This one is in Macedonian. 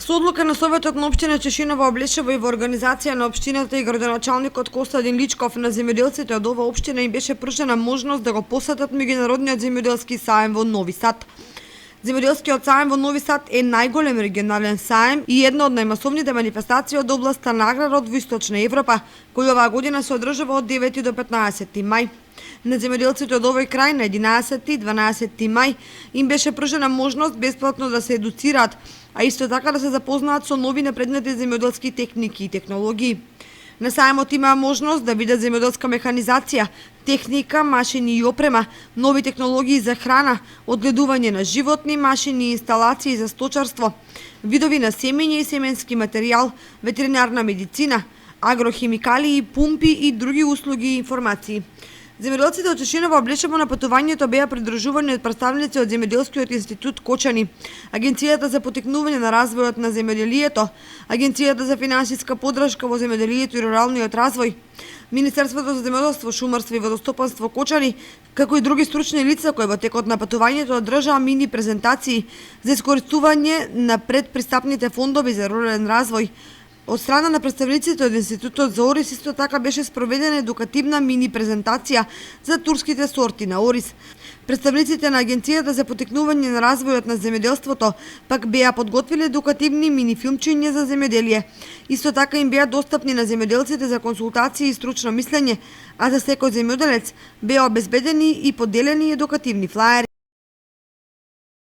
Со одлука на Советот на општина Чешиново Облешево и во организација на општината и градоначалникот Костадин Личков на земјоделците од оваа општина им беше пружена можност да го посетат меѓународниот земјоделски саем во Нови Сад. Земјоделскиот саем во Нови Сад е најголем регионален саем и една од најмасовните манифестации од областа на аграрот во Источна Европа, кој оваа година се одржава од 9 до 15 мај. На земјоделците од овој крај на 11 и 12 мај им беше пружена можност бесплатно да се едуцираат, а исто така да се запознаат со нови напреднати земјоделски техники и технологии. На саемот има можност да видат земјоделска механизација, техника, машини и опрема, нови технологии за храна, одгледување на животни, машини и инсталации за сточарство, видови на семење и семенски материјал, ветеринарна медицина, агрохимикалии, пумпи и други услуги и информации. Земјоделците од Чешиново Облешево на патувањето беа придружувани од представници од Земјоделскиот институт Кочани, Агенцијата за поттикнување на развојот на земјоделието, Агенцијата за финансиска поддршка во земјоделието и руралниот развој, Министерството за земјоделство, шумарство и водостопанство Кочани, како и други стручни лица кои во текот на патувањето одржаа мини презентации за искористување на предпристапните фондови за рурален развој. Од страна на представниците од Институтот за Орис исто така беше спроведена едукативна мини презентација за турските сорти на ориз. Представниците на Агенцијата за поттикнување на развојот на земјоделството пак беа подготвили едукативни мини филмчиња за земјоделие. Исто така им беа достапни на земјоделците за консултации и стручно мислење, а за секој земјоделец беа обезбедени и поделени едукативни флаери.